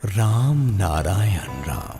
राम नारायण राम।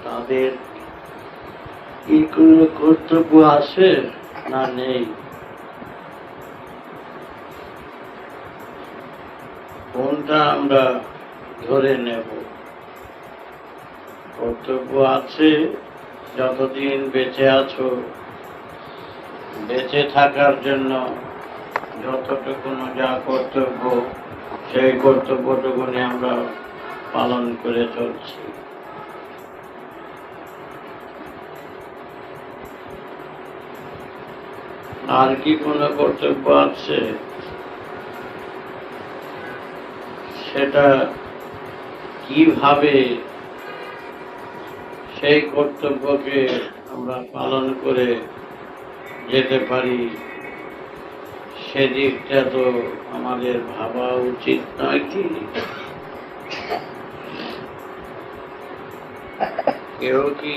তাদের কি কোনো কর্তব্য আছে? না নেই, কোনটা আমরা ধরে নেব? কর্তব্য আছে, যতদিন বেঁচে আছো বেঁচে থাকার জন্য যতটুকু যা কর্তব্য সেই কর্তব্যটুকুনি আমরা পালন করে চলছি। আর কি কোনো কর্তব্য আছে? সেটা কিভাবে সেই কর্তব্যকে আমরা পালন করে যেতে পারি সেদিকটা তো আমাদের ভাবা উচিত নয় কি? কেউ কি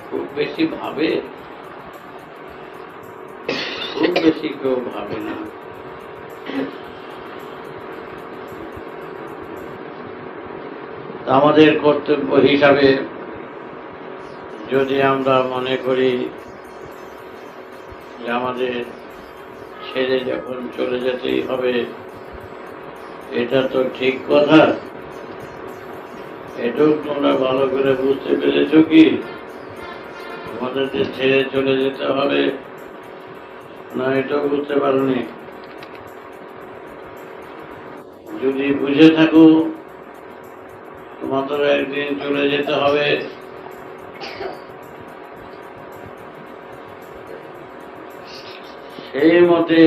খুব বেশি ভাবে? খুব বেশি কেউ ভাবে না। আমাদের কর্তব্য হিসাবে যদি আমরা মনে করি যে আমাদের ছেড়ে যখন চলে যেতেই হবে, এটা তো ঠিক কথা। এটাও তোমরা ভালো করে বুঝতে পেরেছ কি? তোমাদের যে ছেড়ে চলে যেতে হবে, না এটাও বুঝতে পারোনি? যদি বুঝে থাকো তোমাদের একদিন চলে যেতে হবে, সেই মতে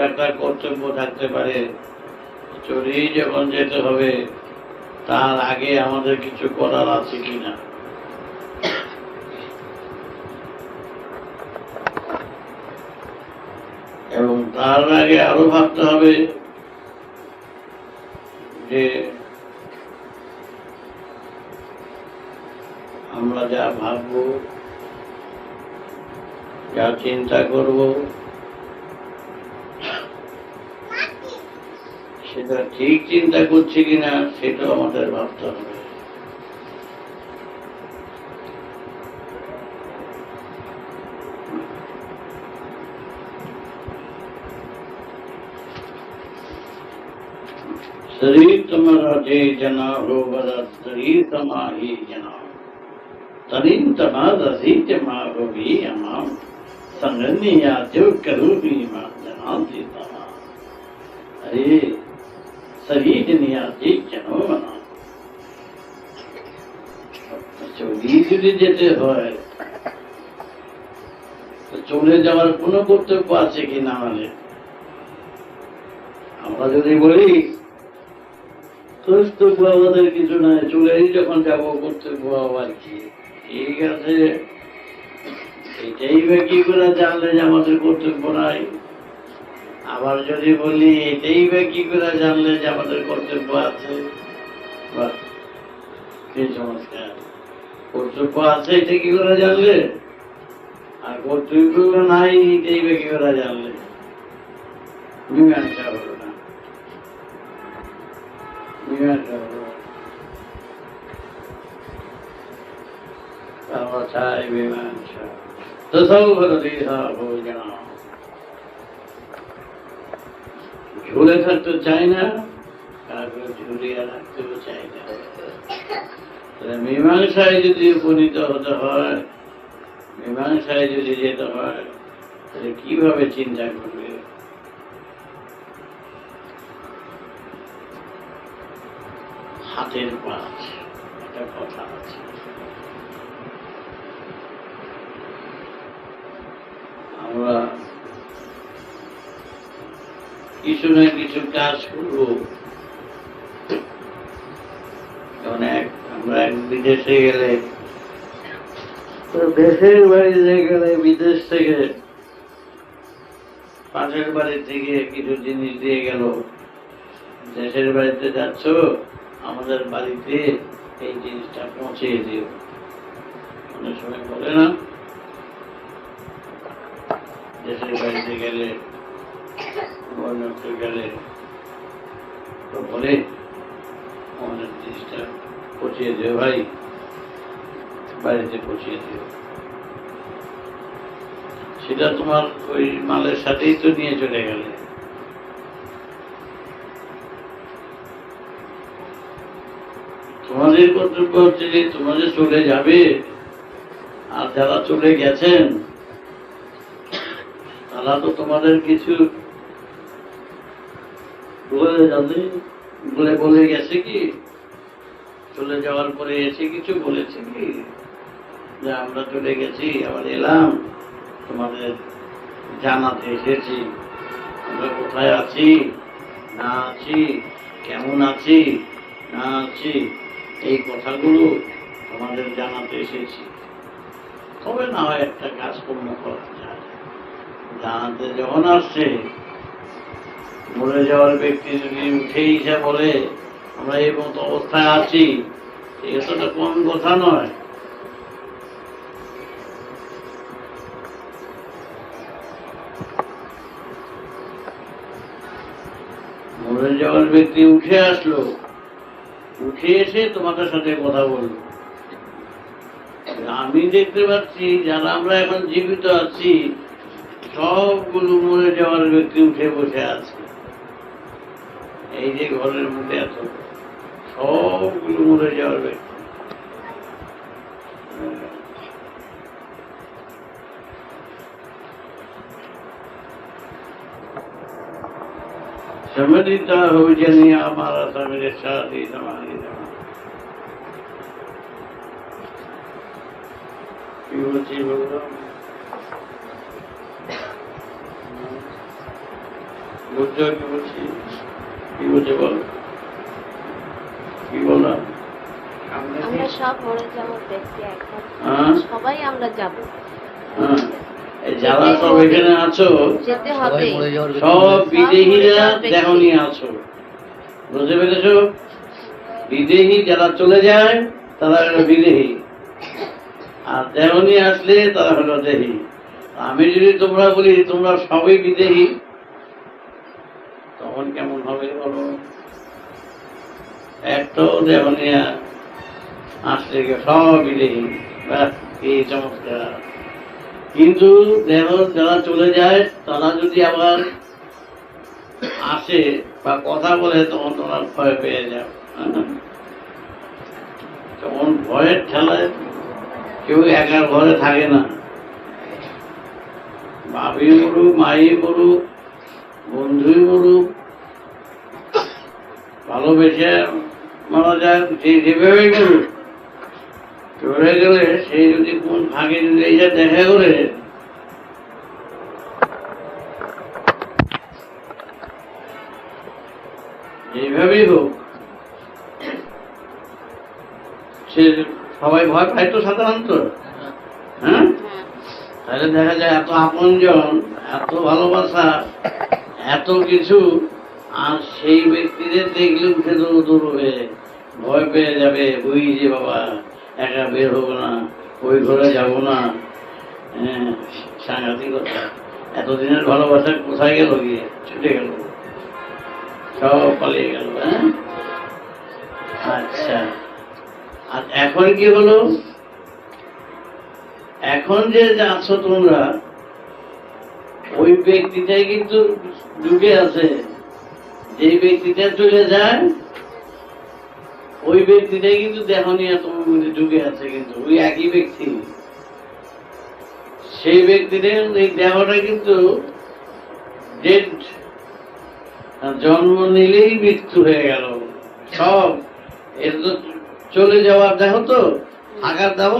একটা কর্তব্য থাকতে পারে, চলেই যখন যেতে হবে তার আগে আমাদের কিছু করার আছে কিনা। এবং তার আগে আরো ভাবতে হবে যে আমরা যা ভাববো, যা চিন্তা করব, সেটা ঠিক চিন্তা করছি কিনা সেটাও আমাদের ভাবতে হবে। शरीर तुम्हारा जे जना हो बरा शरीर तमा ही जना तरीन तमा रसी तमा हो भी अमाम संगनिया जो करू भी मा जना देता। अरे शरीर निया जे जनो बना চলি যদি যেতে হয় তো চলে যাওয়ার কোনো কর্তব্য আছে কি না? মানে আমরা যদি বলি কর্তব্য আমাদের কিছু নাই, চলেই যখন যাবো কর্তব্য আবার কি? ঠিক আছে, এটাই বা কি করে জানলে যে আমাদের কর্তব্য নাই? আবার যদি বলি এটাই বা কি করে জানলে যে আমাদের কর্তব্য আছে? কি চমৎকার! কর্তব্য আছে এটা কি করে জানলে? আর কর্তব্য নাই এটাই বা কি করে জানলে? মীমাংসা হলো না, মীমাংসা হলো। চাই মীমাংসা তো ভোজনা। ঝুলে থাকতে চাই না, কাউকে ঝুলিয়ে রাখতেও চাই না। মীমাংসায় যদি উপনীত হতে হয়, মীমাংসায় যদি যেতে হয়, তাহলে কিভাবে চিন্তা করবে? হাতের পাঁচ একটা কথা আছে। আমরা কিছু না কিছু কাজ করবো। আমরা বিদেশে গেলে, দেশের বাড়িতে গেলে বিদেশ থেকে পাশের বাড়ি থেকে কিছু জিনিস দিয়ে গেল, দেশের বাড়িতে যাচ্ছ, আমাদের বাড়িতে এই জিনিসটা পৌঁছে দিও। অনেক সময় বলে না, দেশের বাড়িতে গেলে, গেলে তো বলে আমাদের জিনিসটা পৌঁছিয়ে দিও ভাই, বাড়িতে পৌঁছিয়ে দিও। সেটা তোমার ওই মালের সাথেই তো নিয়ে চলে গেলে। তোমাদের কর্তব্য হচ্ছে যে তোমাদের চলে যাবে, আর যারা চলে গেছেন তারা তো তোমাদের কিছু বলে যাবে, বলে গেছে কি? চলে যাওয়ার পরে এসে কিছু বলেছে কি যে আমরা চলে গেছি, আবার এলাম তোমাদের জানাতে এসেছি আমরা কোথায় আছি না আছি, কেমন আছি না আছি, এই কথাগুলো তোমাদের জানাতে এসেছি। তবে না হয় একটা কাজকর্ম করা যায়। জানাতে যখন আসছে, মরে যাওয়ার ব্যক্তি যদি উঠে এসে বলে আমরা এই মতো অবস্থায় আছি, এটা তো কোন কথা নয়। মরে যাওয়ার ব্যক্তি উঠে আসলো, উঠে এসে তোমাদের সাথে কথা বললো। আমি দেখতে পাচ্ছি যারা আমরা এখন জীবিত আছি সবগুলো মরে যাওয়ার ব্যক্তি উঠে বসে আছে। এই যে ঘরের মধ্যে এত সবগুলো মরে যাওয়ার ব্যক্তি। समझता हो जनिया हमारा सवेरे शादी समाधि কি বলছি বললো, বুঝছো কি বলছি? কি বলছে বল, কি বললাম? আমরা সব মরে যাবো ব্যক্তি এখন, সবাই আমরা যাব। যারা সব এখানে আছো যেতে হবে, সব বিদেহীরা দেহ নিয়ে আছো, বুঝতে পেরেছ? বিদেহী যারা চলে যায় তারা হলো বিদেহী, আর দেহ নিয়ে আসলে তারা হলো দেহী। আমি যদি তোমরা বলি তোমরা সবই বিদেহী, তখন কেমন হবে বলো? একটাও দেহ নিয়ে আসলে সব বিদেহী, এই চমৎকার। কিন্তু দেহ যারা চলে যায় তারা যদি আবার আসে বা কথা বলে তখন তোমরা ভয় পেয়ে যাও। তখন ভয়ের ঠেলায় কেউ একা ঘরে থাকে না। বাবি মরুক, মাই মরুক, বন্ধুই মরুক, ভালোবেসে মারা যায়, যে যেভাবেই করুক, চলে গেলে সেই যদি কোন ভাগে যদি এইটা দেখা করে এইভাবেই হোক, সে সবাই ভয় পায় তো সাধারণত। হ্যাঁ, তাহলে দেখা যায় এত আপনজন, এত ভালোবাসা, এত কিছু, আর সেই ব্যক্তিদের দেখলে উঠে দৌড় হয়ে ভয় পেয়ে যাবে। ওই যে বাবা একা বের হবো না, ওই ঘরে যাবো না। হ্যাঁ, সাংঘাতিকতা। এতদিনের ভালোবাসা কোথায় গেল, গিয়ে ছুটে গেল, সব পালিয়ে গেল। হ্যাঁ, আচ্ছা। আর এখন কি হলো? এখন যে আছো তোমরা, ওই ব্যক্তিটাই কিন্তু ডুবে আছে। যে ব্যক্তিটা চলে যায় ওই ব্যক্তিটাই কিন্তু দেহ নিয়ে তোমার মধ্যে ডুবে আছে, কিন্তু ওই একই ব্যক্তি। সেই ব্যক্তিটার এই দেহটা কিন্তু ডেড, জন্ম নিলেই মৃত্যু হয়ে গেল। সব এটা তো চলে যাওয়ার দেহ, তো থাকার দেহ।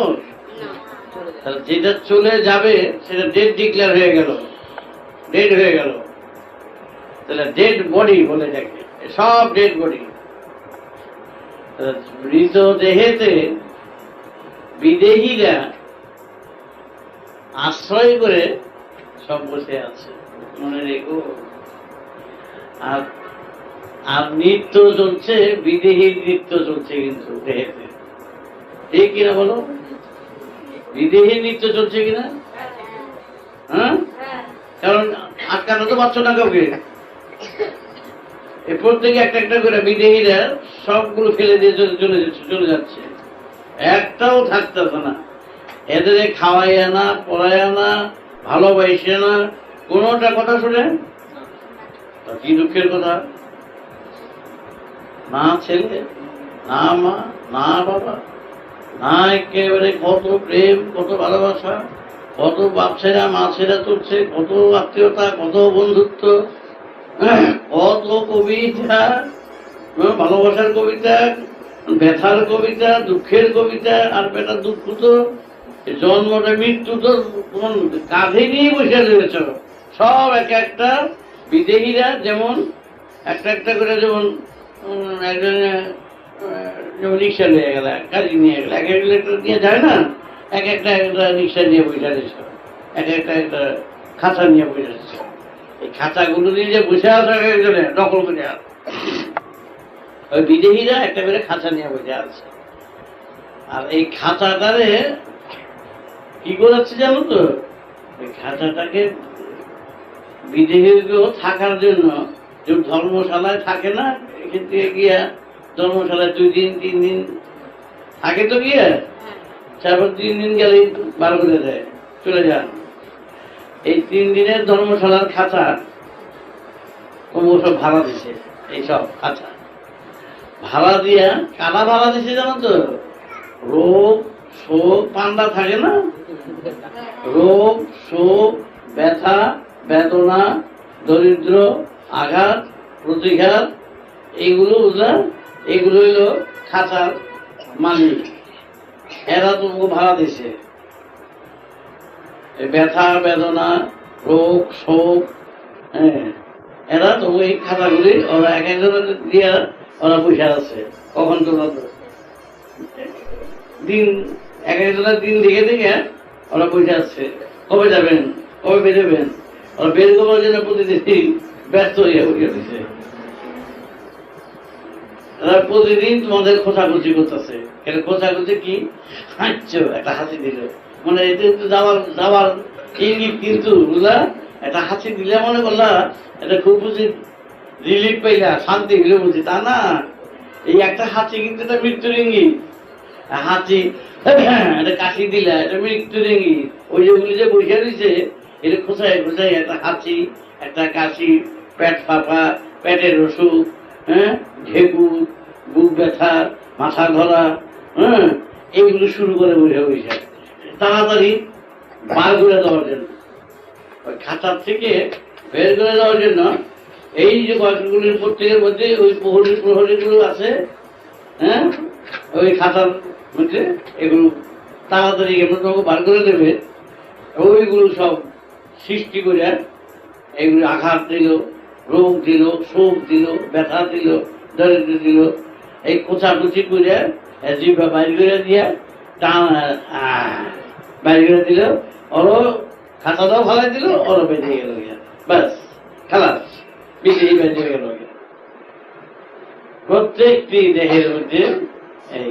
যেটা চলে যাবে সেটা ডেড ডিক্লেয়ার হয়ে গেল, ডেড হয়ে গেল। তাহলে ডেড বডি বলে যাকে, সব ডেড বডি। মৃতদেহেতে বিদেহীরা আশ্রয় করে সব বসে আছে, মনে রেখো। আর নৃত্য চলছে, বিদেহীর নৃত্য চলছে কিন্তু দেহেতে, ঠিক কিনা বলো? বিদেহীর নৃত্য চলছে কিনা? হ্যাঁ, কারণ আটকানো তো পারছো না কাউকে। এরপর থেকে একটা একটা করে বিদেহীরা সবগুলো ফেলে দিয়ে চলে যাচ্ছে, একটাও থাকতেছে না। এদের খাওয়াইয়া না, পড়াইয়া না, ভালোবাসে না, কোনোটা কথা শুনে? তা কি দুঃখের কথা! না ছেলে, না মা, না বাবা, না একেবারে কত প্রেম, কত ভালোবাসা, কত বাপ ছেড়া মা ছেড়া চলছে, কত আত্মীয়তা, কত বন্ধুত্ব, কত কবিতা, ভালোবাসার কবিতা, ব্যথার কবিতা, দুঃখের কবিতা। আর বেটার দুঃখ তো জন্মটা মৃত্যু তো কাঁধে নিয়ে বসে রয়েছ সব। এক একটা বিদেহীরা যেমন একটা একটা করে, যেমন একজন যেমন রিক্সা নিয়ে গেল, গাড়ি নিয়ে গেল, এক একটা নিয়ে যায় না, এক একটা একটা রিক্সা নিয়ে বসে রয়েছ, এক একটা একটা খাঁচা নিয়ে বসে রয়েছে। এই খাঁচাগুলো নিয়ে যে বসে আছে একজনে দখল করে আছে, ওই বিদেহীরা একটা করে খাঁচা নিয়ে বসে আছে। আর এই খাঁচাটারে কি করাচ্ছে জানো তো? ওই খাঁচাটাকে বিদেহীগুলো থাকার জন্য যে ধর্মশালায় থাকে না, এখান থেকে গিয়া ধর্মশালায় 2 দিন 3 দিন থাকে তো গিয়া, তারপর 3 দিন গেলে বার করে দেয়, চলে যান। এই 3 দিনের ধর্মশালার খাঁচা সব ভাড়া দিছে। এইসব খাঁচা ভাড়া দিয়া কারা ভাড়া দিছে জানো তো? রোগ শোক পান্ডা থাকে না, রোগ শোক ব্যথা বেদনা দরিদ্র আঘাত প্রতিঘাত, এইগুলো বুঝলা, এগুলো হইল খাঁচার মালিক। এরা তোমাকে ভাড়া দিছে। ব্যথা বেদনা রোগ শোক, হ্যাঁ, এরা তোমাকে এই খাতাগুলি ওরা এক একজনের দিয়া ওরা বসে আছে। কখন তোমরা দিন এক একজনের দিন দেখে দেখে ওরা বসে আছে, কবে যাবেন, কবে বেরোবেন। ওরা বের করার জন্য প্রতিদিন ব্যস্ত হয়ে বসে দিচ্ছে। এরা প্রতিদিন তোমাদের খোঁচাখুচি করতেছে। খোঁচাখুচি কি? হাঁটছ, একটা হাসি দিল, মানে এতে যাওয়ার যাওয়ার ইঙ্গিত, কিন্তু বুঝলা, একটা হাসি দিলে মনে করলা এটা খুব বুঝি রিলিফ পাইলা, শান্তি হইলে বুঝি, তা না। এই একটা হাসি কিন্তু এটা মৃত্যুর ইঙ্গিত। হাসি এটা কাশি দিলা, এটা মৃত্যুর ইঙ্গিত। ওই যেগুলি যে বসে দিছে, এটা খোঁচায় খোঁচায় একটা হাসি, একটা কাশি, পেট ফাঁপা, পেটের অসুখ, হ্যাঁ, ঢেকু, বুক ব্যথা, মাথা ধরা, হ্যাঁ, এইগুলো শুরু করে বসে বসে তাড়াতাড়ি বার করে দেওয়ার জন্য, ওই খাতার থেকে বের করে দেওয়ার জন্য। এই যে কয়েকগুলির প্রত্যেকের মধ্যে ওই প্রহরীগুলো আছে, হ্যাঁ, ওই খাতার মধ্যে এগুলো তাড়াতাড়ি এগুলো তোমাকে বার করে দেবে। ওইগুলো সব সৃষ্টি করে এগুলো আঘাত দিল, রোগ দিল, শোক দিল, ব্যথা দিল, দরিদ্র দিল। এই কোচাকুচি করে জিভা বাইর করে দিয়ে টান বাইর করে দিল, ওরও খাতাটাও ফালাই দিল, ওরও বেরিয়ে গেল, ব্যাস খালাস, বেরিয়ে বেরিয়ে গেল। প্রত্যেকটি দেহের মধ্যে এই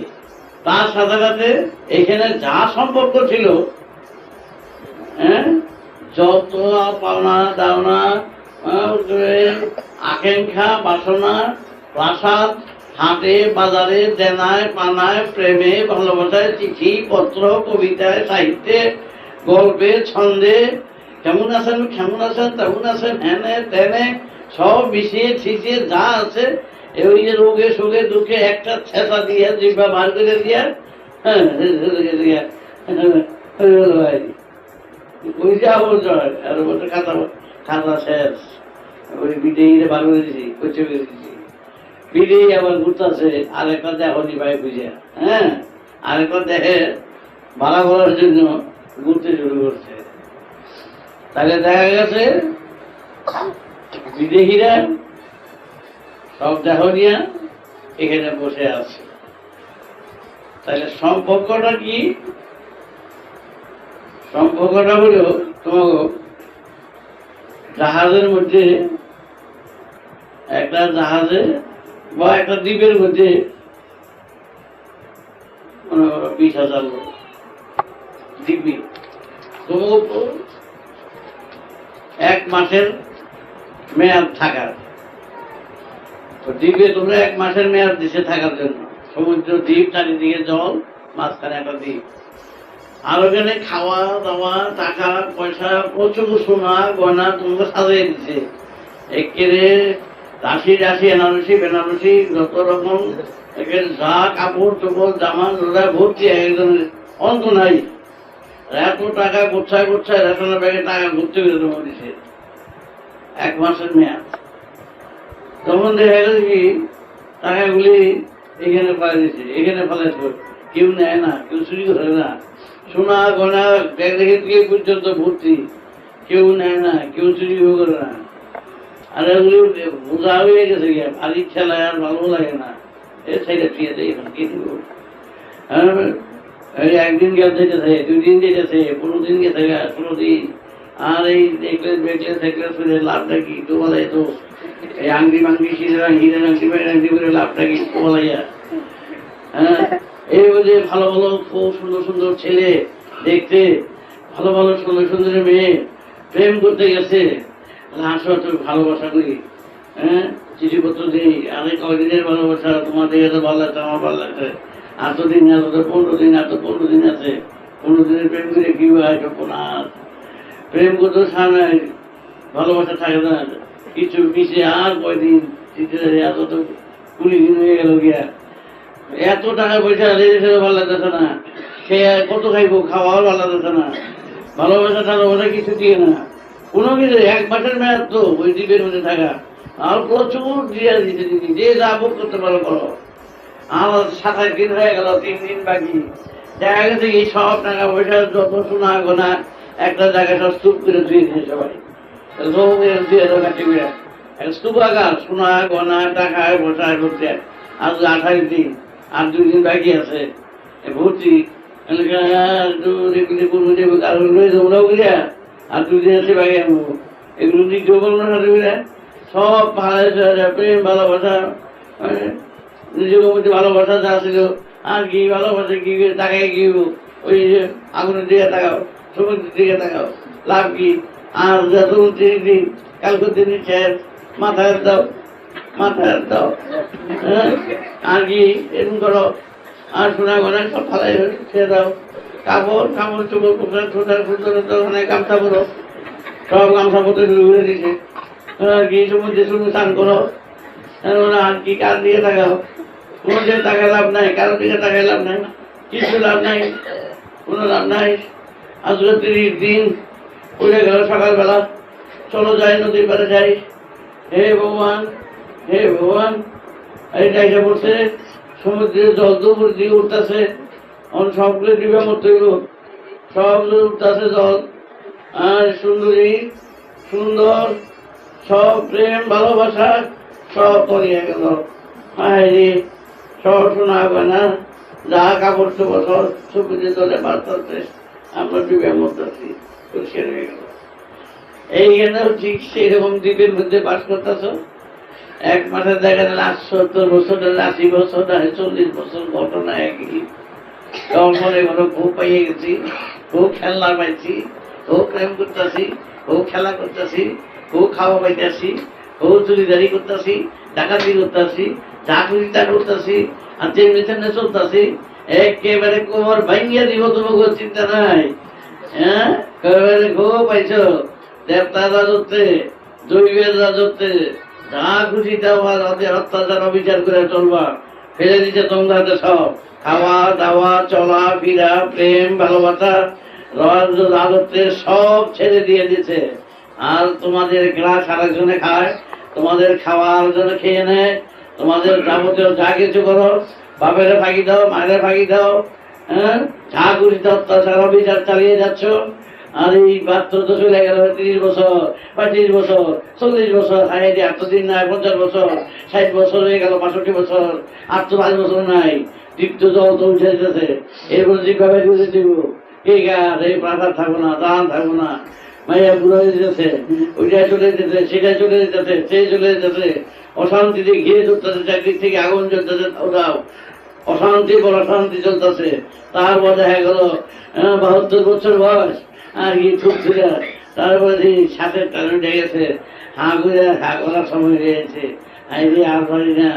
তার সাথে সাথে এখানে যা সম্পর্ক ছিল, হ্যাঁ, যত পাওনা দাওনা, আকাঙ্ক্ষা বাসনা, প্রাসাদ, হাটে বাজারে, দেনায় পানায়, প্রেমে ভালোবাসায়, চিঠি পত্র, কবিতায়, সাহিত্যে, গল্পে, ছন্দে, কেমন আছেন কেমন আছেন তেমন আছেন, হ্যানে তেনে সব মিশিয়ে ছিচিয়ে যা আছে, ওই যে রোগে শোকে দুঃখে একটা ছেঁচা দিয়ে জিভা বার করে দিয়া, হ্যাঁ, ওই যে আবর্জনা আর ওটা খাতা খাতা শেষ। ওই বিদেহীরে বার করে দিছি, কচে করে দিছি। বিদেহী আবার ঘুরতেছে, আরেকটা দেখনি ভাই বুঝে, হ্যাঁ, আরেকটা দেখে ভাড়া করার জন্য ঘুরতে শুরু করছে। তাহলে দেখা গেছে বিদেহীরা সব দেহ নিয়ে এখানে বসে আছে। তাহলে সম্পর্কটা কি? সম্পর্কটা হলো তোমাকে জাহাজের মধ্যে, একটা জাহাজে বা একটা দ্বীপের মধ্যে 20,000 লোক দ্বীপে, তোমাকে 1 মাসের মেয়াদ থাকার। দ্বীপে তোমরা 1 মাসের মেয়াদ দিছে থাকার জন্য। সমুদ্র দ্বীপ, চারিদিকে জল, মাঝখানে একটা দ্বীপ। আর ওখানে খাওয়া দাওয়া টাকা পয়সা প্রচুর সোনা গয়না তোমাকে সাজিয়ে দিচ্ছে একেবারে রাশি রাশি এনারসি বেনারসি যত রকম একেবারে যা কাপড় চোপড় জামা জোড়া ভর্তি একজনের অন্ত নাই। এত টাকা গোছায় গোছায় রেশনের ব্যাগে টাকা ঘুরতে গেলে তোমার দিচ্ছে 1 মাসের মেয়াদ। তখন দেখা গেল কি টাকাগুলি এখানে ফেলে দিচ্ছে, এখানে ফেলে কেউ নেয় না, কেউ চুরি করে না। সোনা গয়না ব্যাগ রেখে দিয়ে পর্যন্ত ভর্তি, কেউ নেয় না, কেউ চুরি করে না। আর এগুলি বোঝা হয়ে গেছে গিয়া ভারী খেলায় আর ভালো লাগে না, এ সাইডে ফিরে দেয় এখন কি দিব। একদিন গেল যেতেছে, 2 দিন যেতেছে, 15 দিন গেছে, 16 দিন। আর এই দেখলে দেখলে দেখলে শুনে লাভটা কি তো বলাই তো এই আংটি মাংটি হিরের আংটি করে লাভটা কি তো বলাইয়া। হ্যাঁ, এই যে ভালো ভালো খুব সুন্দর সুন্দর ছেলে দেখতে, ভালো ভালো সুন্দর সুন্দর মেয়ে প্রেম করতে গেছে, আসো তো ভালোবাসা করি, হ্যাঁ চিঠিপত্র দিই, আরে কয়দিনের ভালোবাসা, তোমার দেখে তো ভালো লাগছে, আমার ভালো লাগছে, এতদিন এত 15 দিন, এত 15 দিন আছে, 15 দিনের প্রেম করে কি হয় আপনার প্রেম করতে সামনে ভালোবাসা থাকে না কিছু পিছিয়ে। আর কয়দিন এত তো 20 দিন হয়ে গেল গিয়া, এত টাকা পয়সা ভালো লাগতেছে না, খেয়ে কত খাইবো, খাওয়াও ভালো লাগতেছে না, ভালোবাসা টালোবাসা কিছু দিয়ে না কোনো কিছু। 1 মাসের মেয়াদ তো ওই দ্বীপের মধ্যে থাকা, আর প্রচুর দিয়ে দিতে দিদি যে যা ভোগ করতে পারো করো। আমার 27 দিন হয়ে গেল, 3 দিন বাকি। দেখা গেছে এই সব টাকা পয়সা যত সোনা গোনা একটা জায়গায় সব স্তূপ করে ধুয়ে দিয়েছে সবাই, স্তূপাগার সোনা গয়না টাকা পয়সা ভর্তি। আজ 28 দিন, আর 2 দিন বাকি আছে ভর্তি। আর 2 দিন আছে বাকি আনবো, এগুলো দ্বিতীয় বলবো না সব ভালো প্রেম ভালোবাসা, নিজের মধ্যে ভালোবাসা যা ছিল। আর কি ভালোবাসা কি টাকায় কি ওই যে আগুনের দিকে তাকাও, সমুদ্রের দিকে তাকাও, লাভ কি? আর যত দিন কালকে দিন শেষ, মাথায় দাও মাথায় দাও, আর কি এরকম করো। আর সোনা গোনা সব ফালাই ছেড়ে দাও, কাপড় কাপড় চোপড় পোশাক ছোটার ওখানে গামছা পরো, সব গামছা পত্র ঘুরে দিছে। কি সমুদ্রে শুধু স্নান করো, আর কি কার দিকে তাকাও, কোনো দিকে টাকায় লাভ নাই, কারোর দিকে টাকায় লাভ নাই, কিছু লাভ নাই, কোনো লাভ নাই। আজকে 30 দিন উঠে গেল, সকালবেলা চলো যাই নদীর পাড়ে যাই। হে ভগবান, হে ভগবান, এইটা এসে পড়ছে, সমুদ্রের জল দুপুর দিয়ে উঠতেছে, সবগুলো দিবে মরতে সবগুলো উঠতেছে জল। আর সুন্দরী সুন্দর সব প্রেম ভালোবাসা সব করিয়ে গেল। হায়রে সব শোনা হবে না, যা কাপড় চোপড় সব সবুজে জলে বাড়তে, আমরা ডুবে মরতেছি, পরিষ্কার হয়ে গেল। এইখানেও ঠিক সেইরকম দ্বীপের মধ্যে বাস করতেছ। 1 মাসের দেখা গেল 70 বছর, 80 বছর, 40 বছর, ঘটনা একই। তখন এগুলো খুব পাইয়ে গেছি, খুব খেলনা পাইছি, খুব প্রেম করতেছি, খুব খেলা করতেছি, খুব খাওয়া পাইতেছি, খুব চুরিদারি করতেছি, ডাকাতি করতেছি, যা খুশি তা করতেছি, আর তেমনি তেমনি চলতেছি। একেবারে কোমর ভাঙিয়া দিব, তোমাকে চিন্তা নাই। হ্যাঁ, একেবারে খুব পাইছ দেবতা রাজত্বে, দৈবের রাজত্বে, যা খুশি তা অত্যাচার অবিচার করে চলবা, ফেলে দিচ্ছে তোমরা সব খাওয়া দাওয়া চলা ফিরা প্রেম ভালোবাসা রাজত্বের সব ছেড়ে দিয়ে দিচ্ছে। আর তোমাদের গ্লাস আরেকজনে খায়, তোমাদের খাওয়ার জন্য খেয়ে নেয়, তোমাদের যাবতীয় যা কিছু করো, বাপেরে ফাঁকি দাও, মায়ের ফাঁকি দাও, হ্যাঁ যা খুশি অত্যাচার অবিচার চালিয়ে যাচ্ছ। আর এই বাচ্চা তো চলে গেল 30 বছর, 35 বছর, 40 বছর, 8 নাই, 50 বছর, 60 বছর হয়ে গেল, 65 বছর, 805 বছর নাই, দীপ্ত জল তো উঠে যেতেছে। এরপর যেভাবে বুঝে দিব এই গাছ, এই প্রাসাদ থাকবো না, দান থাকবো না, মাইয়া বুড়ো হয়ে যেতেছে, ওইটা চলে যেতেছে, সেটা চলে যেতেছে, সে চলে যেতেছে, অশান্তিতে ঘিরে চলতেছে, চাকরির থেকে আগুন চলতেছে, ওটাও অশান্তি বড় অশান্তি চলতেছে। তারপর দেখা গেল 72 বছর বয়স, আর কি খুব ঘুরে, তারপরে সাথে টান উঠে গেছে, হাঁ ঘুরে হা করার সময় হয়ে গেছে। আইরে আর পারি না,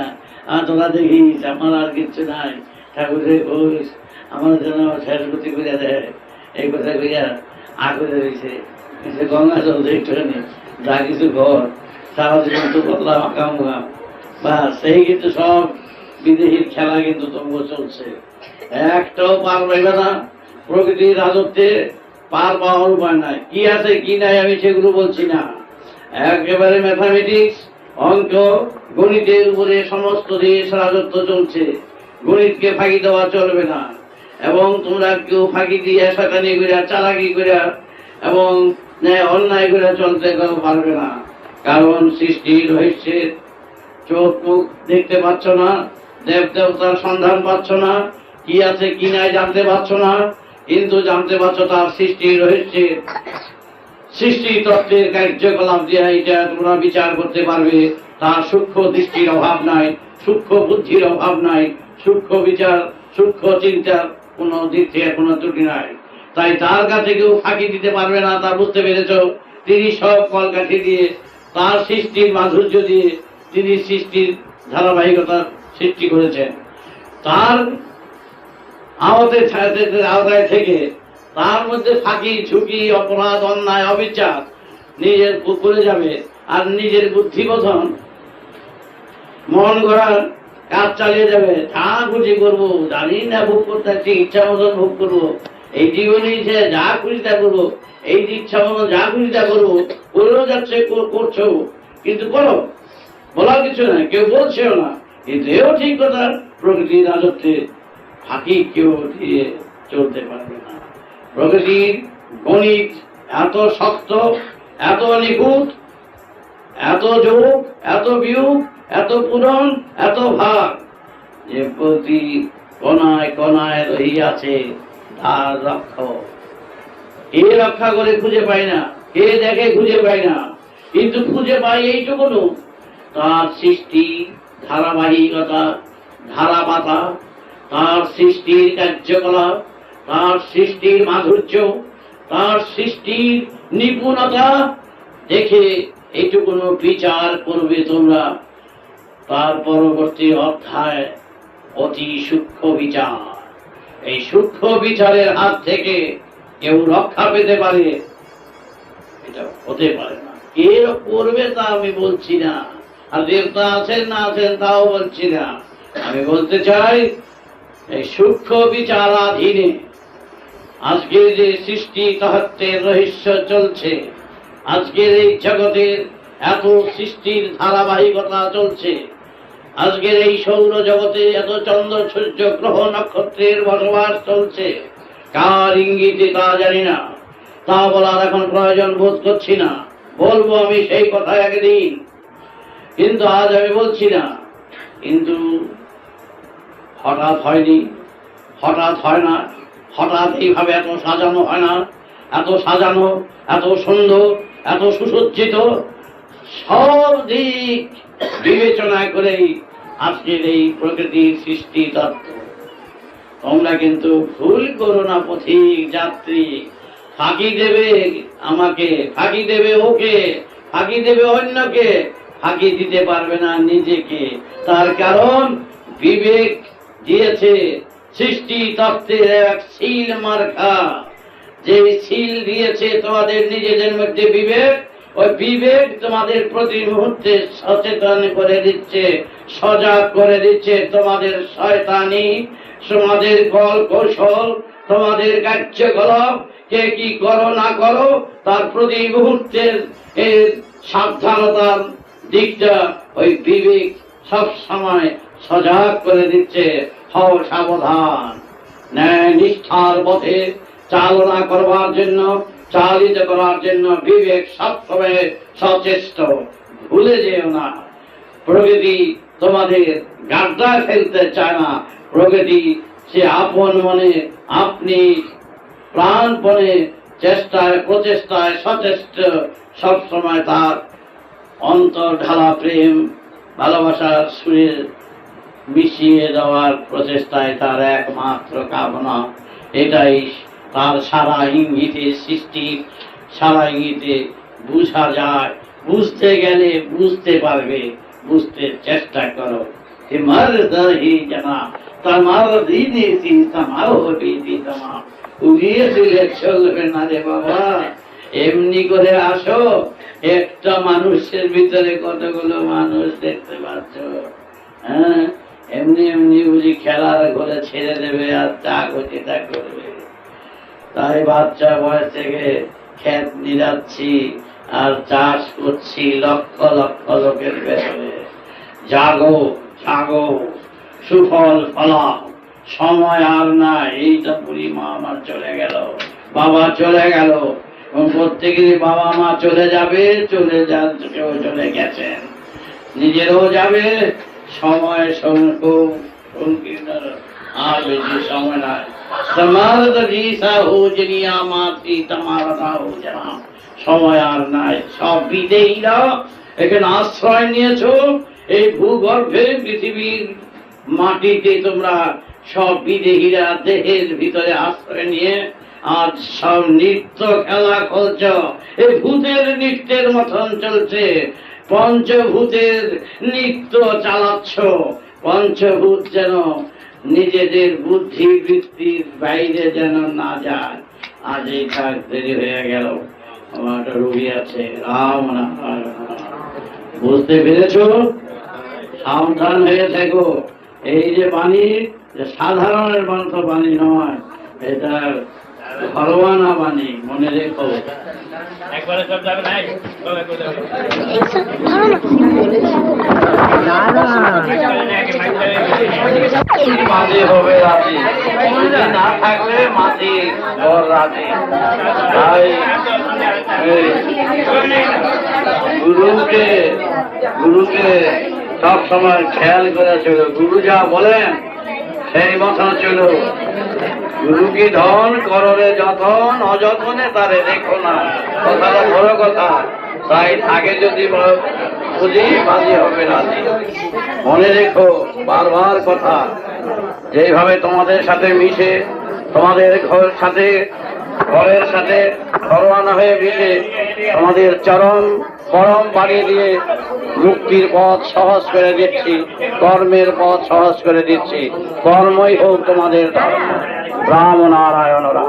আর তোরা দেখিস আমার আর কিচ্ছু নাই, ঠাকুরের ঘোষ আমার যেন শেষ গতি করে দেয়। এই কথা কইয়া আগুনে রয়েছে গঙ্গা জল একটুখানি যা কিছু ঘর সারা জীবন তো বদলা মাকামুকা বা সেই কিন্তু সব বিদেশির খেলা কিন্তু তবুও চলছে, একটাও পার পাইবে না। প্রকৃতির রাজত্বে পার পাওয়ার উপায় নাই। কি আছে কি নাই আমি সেগুলো বলছি না, একেবারে ম্যাথামেটিক্স, অঙ্ক, গণিতের উপরে সমস্ত দেশ রাজত্ব চলছে। গণিতকে ফাঁকি দেওয়া চলবে না, এবং তোমরা কেউ ফাঁকি দিয়ে শয়তানি কইরা চালাকি কইরা এবং অন্যায় করে চলতে পারবে না। কারণ সৃষ্টির রহস্যের চোখ মুখ দেখতে পাচ্ছ না, দেব দেবতার সন্ধান পাচ্ছ না, কি আছে কি নাই জানতে পারছ না, কিন্তু জানতে পারছো তার সৃষ্টির রহস্যের সৃষ্টি তত্ত্বের কার্যকলাপ দিয়ে এটা তোমরা বিচার করতে পারবে। তার সূক্ষ্ম দৃষ্টির অভাব নাই, সূক্ষ্ম বুদ্ধির অভাব নাই, সূক্ষ্ম বিচার সূক্ষ্ম চিন্তার কোনো দিক থেকে কোনো ত্রুটি নাই। তাই তার কাছে কেউ ফাঁকি দিতে পারবে না, তা বুঝতে পেরেছ। তিনি সব কলকাঠি দিয়ে তার সৃষ্টির মাধুর্য দিয়ে তিনি সৃষ্টির ধারাবাহিকতা সৃষ্টি করেছেন। তার আওতায় থেকে তার মধ্যে ফাঁকি ঝুঁকি অপরাধ অন্যায় অবিচার নিজের করে যাবে, আর নিজের বুদ্ধিবোধন মন গড়ার কাজ চালিয়ে যাবে। যা খুশি করবো, জানি না ভোগ করতে একটি ইচ্ছা মতন ভোগ করবো, এই জীবনে যা খুশি তা করবো, এই ইচ্ছা মতন যা খুশি তা করবো, করেও যাচ্ছে করছো, কিন্তু করো, বলার কিছু নাই, কেউ বলছেও না। কিন্তু এও ঠিক কথা, প্রকৃতির রাজত্বে ফাঁকি কেউ দিয়ে চলতে পারবে না। প্রকৃতির গণিত এত শক্ত, এত নিখুঁত, এত যোগ, এত বিয়োগ, এত পূরণ, এত ভাগ, যে প্রতি কণায় কণায় রহিয়াছে তার রক্ষক। কে রক্ষা করে খুঁজে পায় না, কে দেখে খুঁজে পায় না, কিন্তু খুঁজে পায় এইটুকু, তার সৃষ্টি ধারাবাহিকতা, ধারাপাতা, তার সৃষ্টির কার্যকলাপ, তার সৃষ্টির মাধুর্য, তার সৃষ্টির নিপুণতা দেখে এইটুকু বিচার করবে তোমরা। তার পরবর্তী অধ্যায় অতি সূক্ষ্ম বিচার। এই সূক্ষ্ম বিচারের হাত থেকে কেউ রক্ষা পেতে পারে, এটা হতে পারে না। কে করবে তা আমি বলছি না, আর দেবতা আছেন না আছেন তাও বলছি না। আমি বলতে চাই এই সূক্ষ্ম বিচারাধীনে আজকের যে সৃষ্টি তত্ত্বের রহস্য চলছে, আজকের এই জগতের এত সৃষ্টির ধারাবাহিকতা চলছে, আজকের এই সৌর জগতে এত চন্দ্র সূর্য গ্রহ নক্ষত্রের বসবাস চলছে, কার ইঙ্গিতে তা জানি না, তা বলার এখন প্রয়োজন বোধ করছি না। বলবো আমি সেই কথা একদিন, কিন্তু আজ আমি বলছি না। কিন্তু হঠাৎ হয়নি, হঠাৎ হয় না, হঠাৎ এইভাবে এত সাজানো হয় না। এত সাজানো, এত সুন্দর, এত সুসজ্জিত, সব দিক বিবেচনা করেই আজকের এই প্রকৃতির সৃষ্টি তত্ত্ব। তোমরা কিন্তু ভুল করো না পথিক যাত্রী। ফাঁকি দেবে আমাকে, ফাঁকি দেবে ওকে, ফাঁকি দেবে অন্যকে, ফাঁকি দিতে পারবে না নিজেকে। তার কারণ বিবেক দিয়েছে সৃষ্টি তত্ত্বের এক সিল মার্কা, যে সিল দিয়েছে তোমাদের নিজেদের মধ্যে বিবেক। ওই বিবেক তোমাদের প্রতি মুহূর্তে সচেতন করে দিচ্ছে, সজাগ করে দিচ্ছে তোমাদের শয়তানি, তোমাদের কল কৌশল, তোমাদের কার্যকলাপ, কে কি করো না করো, তার প্রতি মুহূর্তের এর সাবধানতার দিকটা ওই বিবেক সব সময় সজাগ করে দিচ্ছে। হও সাবধান, ন্যায় নিষ্ঠার পথে চালনা করবার জন্য, চালিত করার জন্য বিবেক সবসময় সচেষ্ট। ভুলে যেও না, প্রকৃতি তোমাদের গাড্ডা ফেলতে চায় না। প্রকৃতি সে আপন মনে, আপনি প্রাণপণে চেষ্টায় প্রচেষ্টায় সচেষ্ট, সবসময় তার অন্তর ঢালা প্রেম ভালোবাসার সুরে মিশিয়ে দেওয়ার প্রচেষ্টায় তার একমাত্র কামনা। এটাই তার সারা ইঙ্গিতে সৃষ্টি, সারা ইঙ্গিতে বুঝা যায়। বুঝতে গেলে বুঝতে পারবে, বুঝতে চেষ্টা করো। मर्द ही जना तमर दीदी सी समारो बीती तमाम উড়িয়ে দিলে চলবে না রে বাবা, এমনি করে আসো। একটা মানুষের ভিতরে কতগুলো মানুষ দেখতে পাচ্ছ? হ্যাঁ, এমনি এমনি বুঝি খেলার ঘরে ছেড়ে দেবে আর তা করছে তা করবে? তাই বাচ্চা বয়স থেকে ক্ষেত নিরাচ্ছি আর চাষ করছি লক্ষ লক্ষ লোকের ভেতরে। জাগো জাগো, সুফল ফলা, সময় আর না। এইটা বুড়ি মা আমার চলে গেল, বাবা চলে গেল, এবং প্রত্যেকেরই বাবা মা চলে যাবে, চলে যান, কেউ চলে গেছেন, নিজেরও যাবে। সময় সংকীর্ণ, আর বেশি সময় নাই। তোমার সময় আর নাই। সব বিদেহীরা এখানে আশ্রয় নিয়েছো, এই ভূগর্ভে পৃথিবীর মাটিতে তোমরা সব বিদেহীরা দেহের ভিতরে আশ্রয় নিয়ে আজ সব নৃত্য খেলা করছ। এই ভূতের নৃত্যের মতন চলছে, পঞ্চভূতের নৃত্য চালাচ্ছ। পঞ্চভূত যেন নিজেদের বুদ্ধি বৃত্তির বাইরে যেন না যায়। আজ এই কাজ দেরি হয়ে গেল, আমার একটা রোগী আছে। রাম নারায়ণ, বুঝতে পেরেছ? সাবধান হয়ে থেকো। এই যে বাণী, সাধারণের মতো বাণী নয়, এটা ঘরোয়ানা বাণী, মনে রেখো। এইসব ধরো না, মাঝি হবে রাজি, না থাকলে মাঝি ঘর রাজি। তাই গুরুকে সব সময় খেয়াল করে ছিল। গুরু যা বলেন সেই মতন ছিল। গুরু কি ধন, কররে যতন, অযতনে তারে দেখো না। কথাটা বড় কথা। তাই থাকে যদি বুঝি, বাজি হবে রাজি। মনে রেখো বারবার কথা। যেভাবে তোমাদের সাথে মিশে, তোমাদের ঘরের সাথে ঘরোয়ানা হয়ে মিশে তোমাদের পরম বাড়িয়ে দিয়ে মুক্তির পথ সহজ করে দিচ্ছি, কর্মের পথ সহজ করে দিচ্ছি। কর্মই হোক তোমাদের ধর্ম। রাম নারায়ণ রাম।